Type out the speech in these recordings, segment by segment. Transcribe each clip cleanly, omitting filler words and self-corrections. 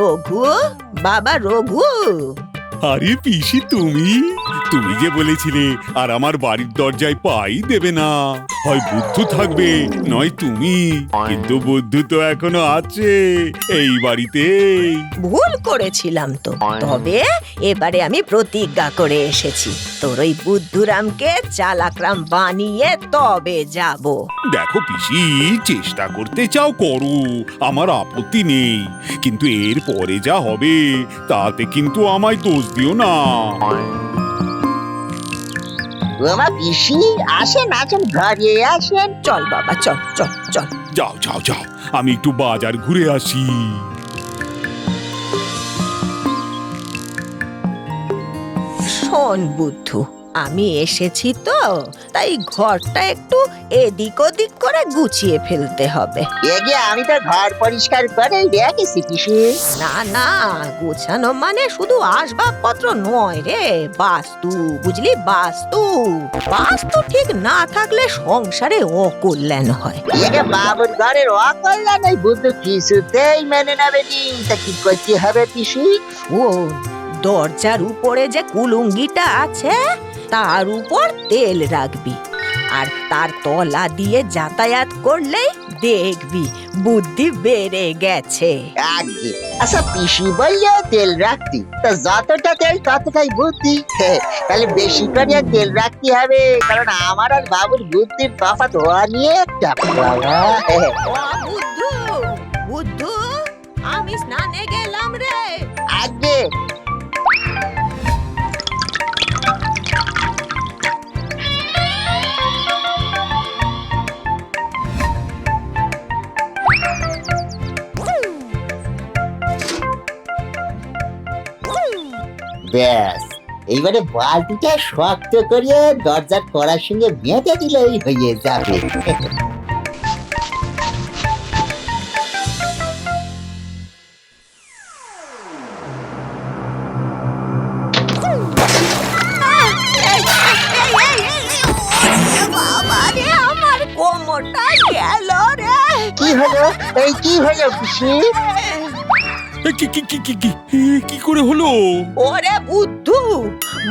রঘু, বাবা রঘু। আরে পিসি, তুমি তুমি যে বলেছিলে আর আমার বাড়ির দরজায় পাই দেবে না, হয় বুদ্ধু থাকবে নয় তুমি, কিন্তু বুদ্ধু তো এখনো আছে এই বাড়িতে। ভুল করেছিলাম তো, তবে এবারে আমি প্রতিজ্ঞা করে এসেছি, তোর ওই বুদ্ধুরামকে চালাকরাম বানিয়ে তবে যাব। দেখো পিসি, চেষ্টা করতে চাও করো, আমার আপত্তি নেই, কিন্তু এর পরে যা হবে তাতে কিন্তু আমায় দোষ দিও না। বাবা পিসি আসেন আসেন, ঘরে আসেন। চল বাবা, চল চল চল। যাও যাও যাও, আমি একটু বাজার ঘুরে আসি। শোন বুদ্ধু, আমি এসেছি তো, তাই ঘরটা একটু এদিক ওদিক করে গুছিয়ে ফেলতে হবে। এগে আমি তো ঘর পরিষ্কার করে রেখেছি পিসি। না না, গোছানো মানে শুধু আসবাবপত্র নয় রে, বাস্তু, বুঝলি? বাস্তু বাস্তু ঠিক না থাকলে সংসারে অকল্যাণ হয়। এগে বাবুর ঘরের অকল্যাণ এই বুদ্ধু কিছুতেই মেনে নেবে নি, তা কি করতে হবে পিসি? ও, দরজার উপরে যে কুলুঙ্গিটা আছে তার উপর তেল রাখবি, আর তার তলা দিয়ে যাতায়াত করলেই দেখবি বুদ্ধি বেড়ে গেছে। আগে আচ্ছা, পিসি বললে তেল রাখতি, তা যতটা তেল ততটাই বুদ্ধি। তাহলে বেশি করে তেল রাখতে হবে, কারণ আমার আর বাবুর বুদ্ধির তফাৎ অনেকটা। ও বুদ্ধু, বুদ্ধু, আমি স্নানে গেলাম রে। আগে ব্যাস, এইবারে বালতিটা শক্ত করিয়ে দরজার কড়ার সঙ্গে বেঁধে দিলেই হয়ে যাবে। বাবারে, আমার কোমরটা গেল রে। কি হলো? এই কি হলো পিসি? কি কি কি কি কি কি করে হলো? ওরে বুদ্ধু,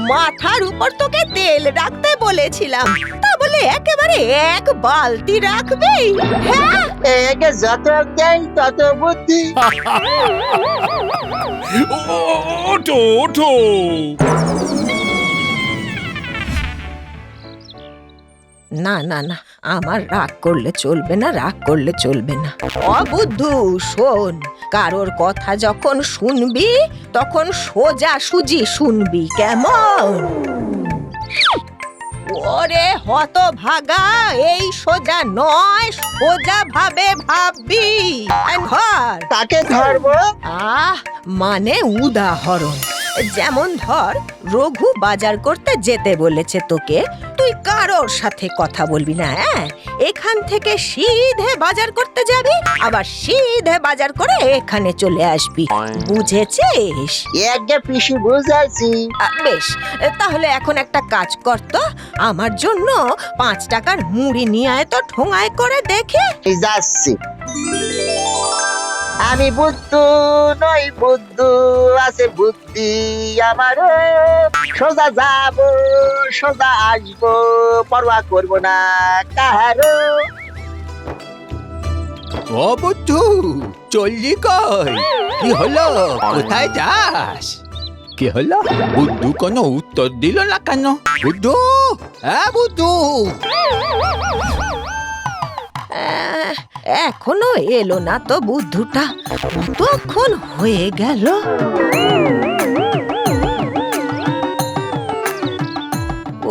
মাথার উপর তোকে তেল রাখতে বলেছিলাম, তা বলে একেবারে এক বালতি রাখবি? হ্যাঁ, একে যত তেল তত বুদ্ধি। ওঠো ওঠো। না না না, আমার রাগ করলে চলবে না, রাগ করলে চলবে না। ও বুদ্ধু, শোন, কারোর কথা যখন শুনবি তখন সোজা সুজি শুনবি, কেমন? ওরে হতভাগা, এই সোজা নয়, সোজা ভাবে ভাববি। ধর। কাকে ধরবো? মানে উদাহরণ, যেমন ধর, রঘু বাজার করতে যেতে বলেছে তোকে, তুই কারোর সাথে কথা বলবি না, হ্যাঁ? এখান থেকে সিধে বাজার করতে যাবি, আবার সিধে বাজার করে এখানে চলে আসবি, বুঝেছিস? একে পিসি বুঝাইছি। বেশ, তাহলে এখন একটা কাজ কর তো, আমার জন্য 5 টাকার মুড়ি নিয়ে আয় তো, ঠোঙায় করে দেখে। যাচ্ছি। আমি বুদ্ধু নই, বুদ্ধু আছে বুদ্ধি আমার, সোজা যাব সোজা আসবো, পরোয়া করবো না কাহারো। ও বুদ্ধু, চললি কই? কি হলো? কোথায় যাস? কি হলো? বুদ্ধু কোনো উত্তর দিল না কেন? বুদ্ধু, হ্যাঁ বুদ্ধু। এখনো এলো না তো বুদ্ধুটা, কতক্ষণ হয়ে গেল?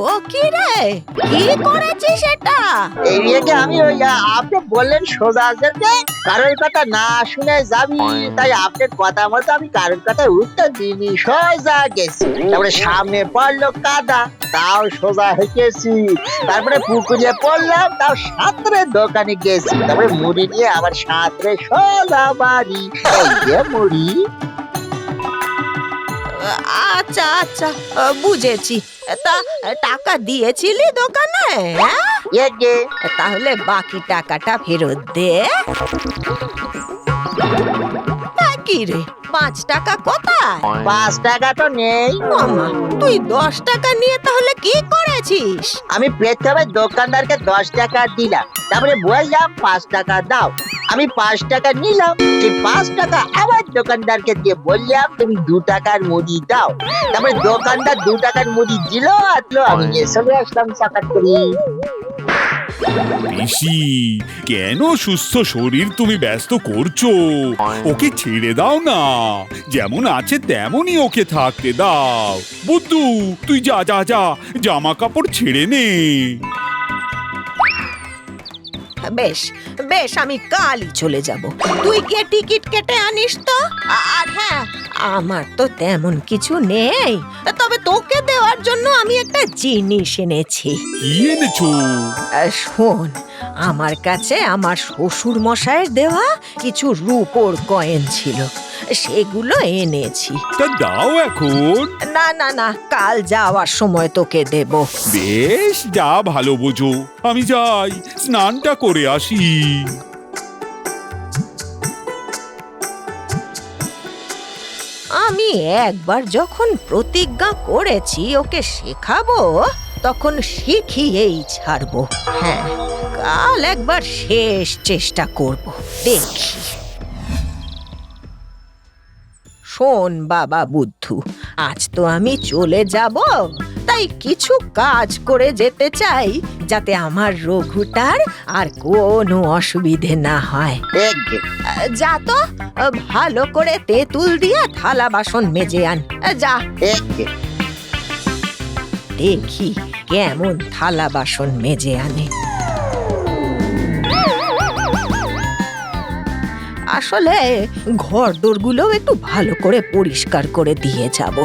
ও কি রে, কি করেছিস এটা? এই রেগে আমি ওই আপনি বললেন সোজা যেতে, কারোর কথা না শুনে যাবি, তাই আপনার কথা মতো আমি কারোর কথা উত্তর দিইনি, সোজা গেছি। তারপরে সামনে পড়লো কাদা, তাও সোজা হেঁটেছি। তারপরে পুকুরে পড়লাম, তাও সাঁতরে দোকানে গেছি। তারপরে মুড়ি নিয়ে আবার সাঁতরে সোজা বাড়ি। এই যে মুড়ি। আচ্ছা আচ্ছা, বুঝেছি। তা টাকা দিয়েছিলি দোকানে? এগে তাহলে বাকি টাকাটা ফেরত দে। কি কি রে, 5 টাকা কোথায়? 5 টাকা তো নেই। মামা, তুই 10 টাকা নিয়ে তাহলে কি করেছিস? আমি প্রথমে দোকানদারকে 10 টাকা দিলাম, তারপরে বললাম 5 টাকা দাও। আমি 5 টাকা নিলাম, সেই 5 টাকা আবার দোকানদারকে দিয়ে বললাম তুমি 2 টাকার মুড়ি দাও। তারপরে দোকানদার 2 টাকার মুড়ি দিল, আতলো আমি নিয়ে চলে আসলাম চাকাত করি। পিসি, কেন সুস্থ শরীর তুমি ব্যস্ত করছো? ওকে ছেড়ে দাও না, যেমন আছে তেমনই ওকে থাকতে দাও। বুদ্ধু, তুই যা যা যা, জামা কাপড় ছেড়ে নে। বেশ বেশ, আমি কালই চলে যাব। তুই গিয়ে টিকিট কেটে আনিস তো। আর হ্যাঁ, আমার তো তেমন কিছু নেই, তবে তোকে দেওয়ার জন্য আমি একটা জিনিস এনেছি। কি এনেছো? শোন, আমার কাছে আমার শ্বশুর মশাইয়ের দেওয়া কিছু রূপোর কয়েন ছিল, সেগুলো এনেছি। তা দাও এখন। না না না, কাল যাওয়ার সময় তোকে দেব। বেশ, যা ভালো বোঝো। আমি যাই, স্নানটা করে আসি। আমি একবার যখন প্রতিজ্ঞা করেছি ওকে শেখাবো, তখন শিখিয়েই ছাড়বো। হ্যাঁ, কাল একবার শেষ চেষ্টা করব, দেখি। শোন বাবা বুদ্ধু, আজ তো আমি চলে যাব, তাই কিছু কাজ করে যেতে চাই, যাতে আমার রঘুটার আর কোনো অসুবিধে না হয়। এগে, যা তো, ভালো করে তেঁতুল দিয়ে থালা বাসন মেজে আন। যা, এগে। দেখি কেমন থালা বাসন মেজে আনে। আসলে ঘর দোরগুলো একটু ভালো করে পরিষ্কার করে দিয়ে যাব।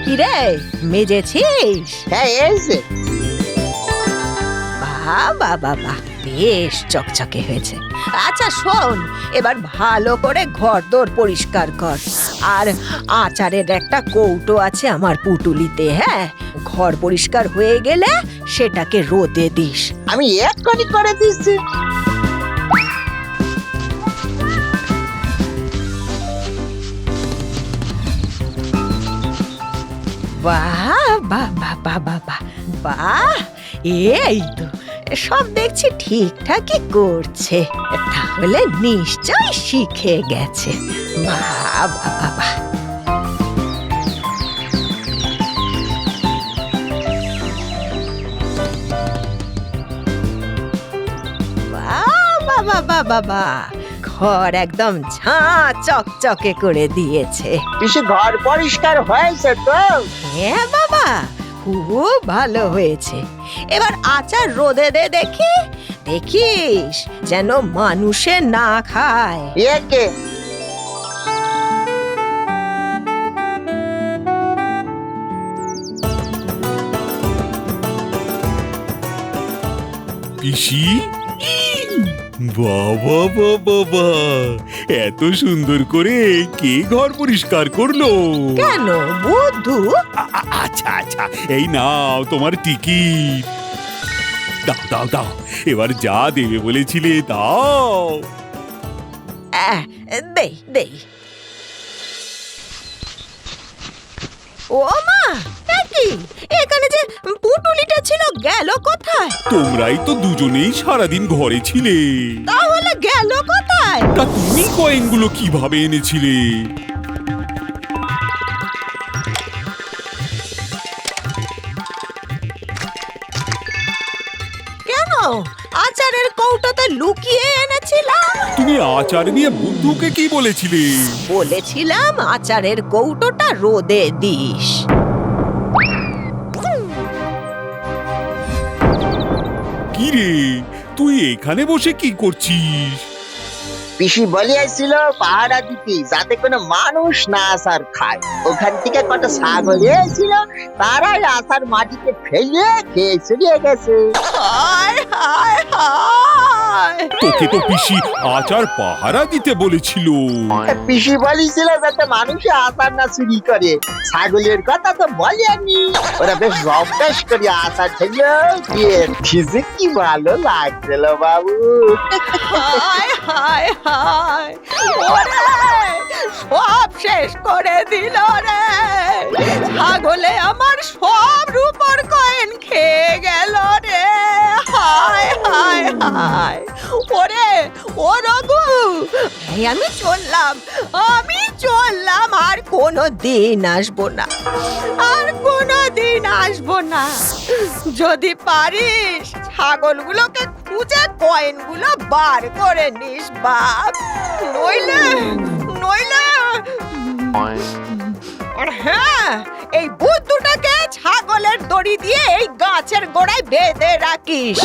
কিরে, মেজেছিস? হ্যাঁ, এই যে। বাবা বাবা, বেশ চকচকে হয়েছে। আচ্ছা শোন, এবার ভালো করে ঘরদোর পরিষ্কার কর। আর আচারের একটা কৌটো আছে আমার পুটুলিতে, হ্যাঁ, ঘর পরিষ্কার হয়ে গেলে সেটাকে রোদে দিস। আমি এক্ষুনি করে দিচ্ছি। বাহ বাহ বাহ বাহ বাহ বাহ বাহ, এই তো সব দেখছি ঠিকঠাকই করছে, তাহলে নিশ্চয় শিখে গেছে। বাহ বাহ বাহ বাহ। বাবা বাবা বাবা, ঘর একদম ঝাঁ চকচকে করে দিয়েছে। পিসি, ঘর পরিষ্কার হয়েছে তো? হ্যাঁ বাবা, খুব ভালো হয়েছে। এবার আচার রোদে দে দেখি, দেখিস যেন মানুষে না খায়। এগে। পিসি, বাবা বাবা বাবা, এত সুন্দর করে কে ঘর পরিষ্কার করলো? কেন বুদ্ধু? আচ্ছা আচ্ছা, এই নাও তোমার টিকিট। দাও দাও দাও, এবার যা দেবে বলেছিলে দাও। দেই দেই। ও মা, কি এখানে যে পুটুলিটা ছিল গেল কোথায়? তোমরাই তো দুজনেই সারাদিন ঘরে ছিলে, তাহলে গেল কোথায়? তা তুমি কয়েনগুলো কিভাবে এনেছিলে? কেন, আচারের কৌটোতে লুকিয়ে এনেছিলাম। তুমি আচার নিয়ে বুদ্ধুকে কি বলেছিলে? বলেছিলাম আচারের কৌটোটা রোদে দিস। কি রে, তুই এখানে বসে কি করছিস? পিসি বলিয়াছিল পাহারা দিতে, যাতে কোনো মানুষ না আসার খায়। ওখান থেকে কত ছাগল এসেছিল, তারাই আসার মাটিতে ফেলে খেয়ে চলিয়ে গেছে। হায় হায় হায়। তোকে তো পিসি আচার পাহারা দিতে বলেছিল। পিসি বলেছিল যাতে মানুষ আচার না চুরি করে, ছাগলের কথা তো বলেনি। ওরা বেশ রমেশ করে আচার খেয়ে দিয়েছে, কি ভালো লাগছিল বাবু। হায় হায় হায়, ওরে সব শেষ করে দিল রে, ছাগলে আমার সব রূপর কয়েন খেয়ে গেল রে। হায় হায় হায়, ওরে ও রঘু, এই আমি চললাম আর কোনো দিন আসবো না, আর কোনো দিন আসবো না। যদি পারিস ছাগলগুলোকে খুঁজে কয়েনগুলো বার করে নিস বাপ, নইলে নইলে আর হ্যাঁ, এই বুদ্ধুটাকে ছাগলের দড়ি দিয়ে এই গাছের গোড়ায় বেঁধে রাখিস।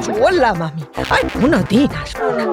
চললাম আমি, আর কোনোদিন আসবো না।